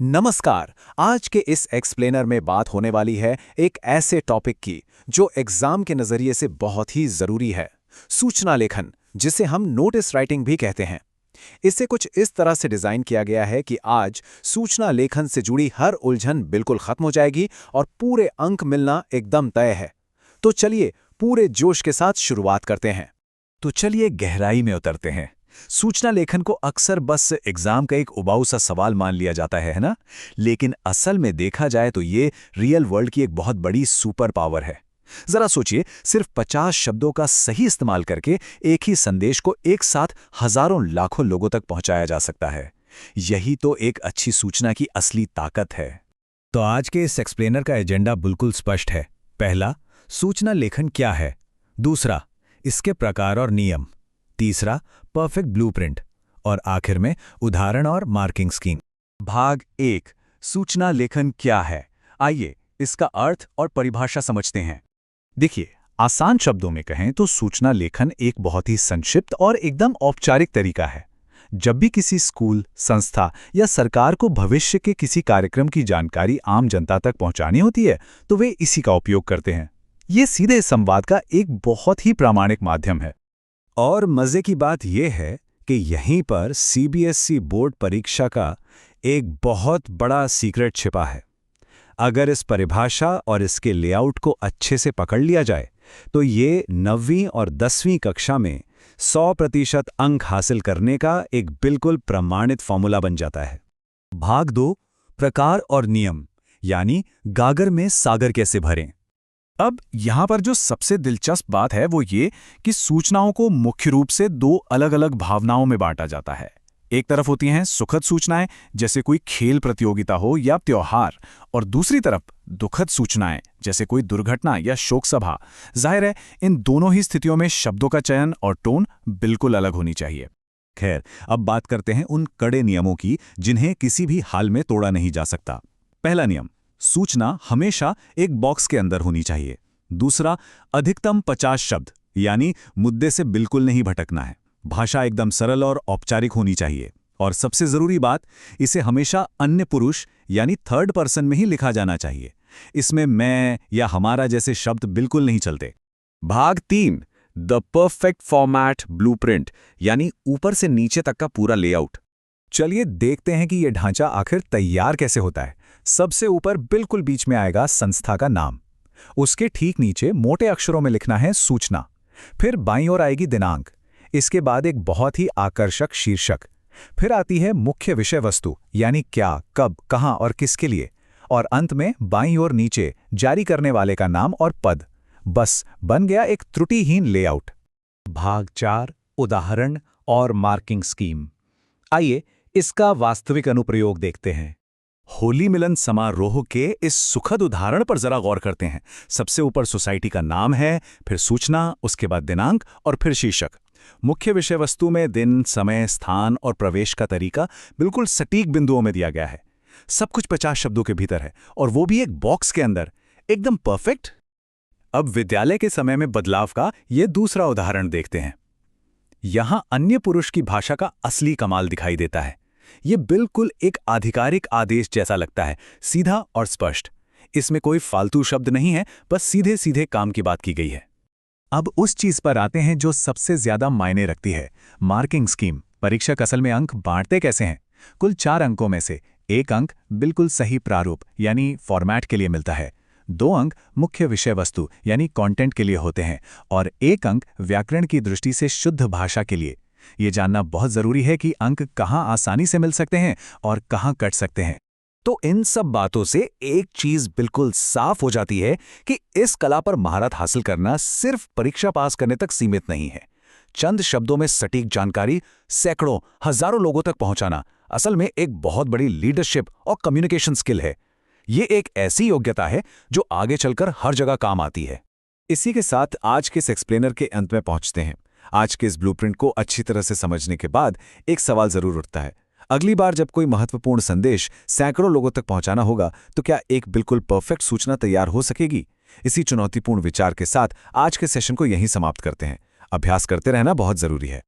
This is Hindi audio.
नमस्कार। आज के इस एक्सप्लेनर में बात होने वाली है एक ऐसे टॉपिक की जो एग्जाम के नज़रिए से बहुत ही ज़रूरी है। सूचना लेखन, जिसे हम नोटिस राइटिंग भी कहते हैं। इसे कुछ इस तरह से डिज़ाइन किया गया है कि आज सूचना लेखन से जुड़ी हर उलझन बिल्कुल ख़त्म हो जाएगी और पूरे अंक मिलना एकदम तय है। तो चलिए पूरे जोश के साथ शुरुआत करते हैं। तो चलिए गहराई में उतरते हैं। सूचना लेखन को अक्सर बस एग्जाम का एक उबाऊ सा सवाल मान लिया जाता है ना? लेकिन असल में देखा जाए तो ये रियल वर्ल्ड की एक बहुत बड़ी सुपर पावर है। जरा सोचिए, सिर्फ 50 शब्दों का सही इस्तेमाल करके एक ही संदेश को एक साथ हजारों लाखों लोगों तक पहुंचाया जा सकता है। यही तो एक अच्छी सूचना की असली ताकत है। तो आज के इस एक्सप्लेनर का एजेंडा बिल्कुल स्पष्ट है। पहला, सूचना लेखन क्या है। दूसरा, इसके प्रकार और नियम। तीसरा, परफेक्ट ब्लूप्रिंट। और आखिर में उदाहरण और मार्किंग स्कीम। भाग 1, सूचना लेखन क्या है। आइए इसका अर्थ और परिभाषा समझते हैं। देखिए, आसान शब्दों में कहें तो सूचना लेखन एक बहुत ही संक्षिप्त और एकदम औपचारिक तरीका है। जब भी किसी स्कूल, संस्था या सरकार को भविष्य के किसी कार्यक्रम की जानकारी आम जनता तक पहुंचानी होती है तो वे इसी का उपयोग करते हैं। ये सीधे संवाद का एक बहुत ही प्रामाणिक माध्यम है। और मजे की बात यह है कि यहीं पर सीबीएसई बोर्ड परीक्षा का एक बहुत बड़ा सीक्रेट छिपा है। अगर इस परिभाषा और इसके लेआउट को अच्छे से पकड़ लिया जाए तो ये 9वीं और 10वीं कक्षा में 100% अंक हासिल करने का एक बिल्कुल प्रमाणित फॉर्मूला बन जाता है। भाग 2, प्रकार और नियम, यानी गागर में सागर कैसे भरें। अब यहां पर जो सबसे दिलचस्प बात है वो ये कि सूचनाओं को मुख्य रूप से 2 अलग-अलग भावनाओं में बांटा जाता है। एक तरफ होती हैं सुखद सूचनाएं, जैसे कोई खेल प्रतियोगिता हो या त्योहार, और दूसरी तरफ दुखद सूचनाएं, जैसे कोई दुर्घटना या शोक सभा। जाहिर है, इन दोनों ही स्थितियों में शब्दों का चयन और टोन बिल्कुल अलग होनी चाहिए। खैर, अब बात करते हैं उन कड़े नियमों की जिन्हें किसी भी हाल में तोड़ा नहीं जा सकता। पहला नियम, सूचना हमेशा एक बॉक्स के अंदर होनी चाहिए। दूसरा, अधिकतम 50 शब्द, यानी मुद्दे से बिल्कुल नहीं भटकना है। भाषा एकदम सरल और औपचारिक होनी चाहिए। और सबसे जरूरी बात, इसे हमेशा अन्य पुरुष यानी थर्ड पर्सन में ही लिखा जाना चाहिए। इसमें मैं या हमारा जैसे शब्द बिल्कुल नहीं चलते। भाग 3, द परफेक्ट फॉर्मेट ब्लूप्रिंट, यानी ऊपर से नीचे तक का पूरा लेआउट। चलिए देखते हैं कि यह ढांचा आखिर तैयार कैसे होता है। सबसे ऊपर बिल्कुल बीच में आएगा संस्था का नाम। उसके ठीक नीचे मोटे अक्षरों में लिखना है सूचना। फिर बाईं ओर आएगी दिनांक। इसके बाद एक बहुत ही आकर्षक शीर्षक। फिर आती है मुख्य विषय वस्तु, यानी क्या, कब, कहां और किसके लिए। और अंत में बाईं ओर नीचे जारी करने वाले का नाम और पद। बस बन गया एक त्रुटिहीन लेआउट। भाग 4, उदाहरण और मार्किंग स्कीम। आइए इसका वास्तविक अनुप्रयोग देखते हैं। होली मिलन समारोह के इस सुखद उदाहरण पर जरा गौर करते हैं। सबसे ऊपर सोसाइटी का नाम है, फिर सूचना, उसके बाद दिनांक और फिर शीर्षक। मुख्य विषय वस्तु में दिन, समय, स्थान और प्रवेश का तरीका बिल्कुल सटीक बिंदुओं में दिया गया है। सब कुछ 50 शब्दों के भीतर है और वो भी एक बॉक्स के अंदर, एकदम परफेक्ट। अब विद्यालय के समय में बदलाव का ये दूसरा उदाहरण देखते हैं। यहां अन्य पुरुष की भाषा का असली कमाल दिखाई देता है। ये बिल्कुल एक आधिकारिक आदेश जैसा लगता है, सीधा और स्पष्ट। इसमें कोई फालतू शब्द नहीं है, बस सीधे सीधे काम की बात की गई है। अब उस चीज पर आते हैं जो सबसे ज्यादा मायने रखती है, मार्किंग स्कीम। परीक्षक असल में अंक बांटते कैसे हैं? कुल 4 अंकों में से 1 अंक बिल्कुल सही प्रारूप यानी फॉर्मेट के लिए मिलता है। 2 अंक मुख्य विषय वस्तु यानी कंटेंट के लिए होते हैं और 1 अंक व्याकरण की दृष्टि से शुद्ध भाषा के लिए। ये जानना बहुत जरूरी है कि अंक कहाँ आसानी से मिल सकते हैं और कहाँ कट सकते हैं। तो इन सब बातों से एक चीज बिल्कुल साफ हो जाती है कि इस कला पर महारत हासिल करना सिर्फ परीक्षा पास करने तक सीमित नहीं है। चंद शब्दों में सटीक जानकारी सैकड़ों, हजारों लोगों तक पहुंचाना असल में एक बहुत बड़ी लीडरशिप और कम्युनिकेशन स्किल है। ये एक ऐसी योग्यता है जो आगे चलकर हर जगह काम आती है। इसी के साथ आज के इस एक्सप्लेनर के अंत में पहुंचते हैं। आज के इस ब्लूप्रिंट को अच्छी तरह से समझने के बाद एक सवाल जरूर उठता है। अगली बार जब कोई महत्वपूर्ण संदेश सैकड़ों लोगों तक पहुंचाना होगा तो क्या एक बिल्कुल परफेक्ट सूचना तैयार हो सकेगी? इसी चुनौतीपूर्ण विचार के साथ आज के सेशन को यहीं समाप्त करते हैं। अभ्यास करते रहना बहुत जरूरी है।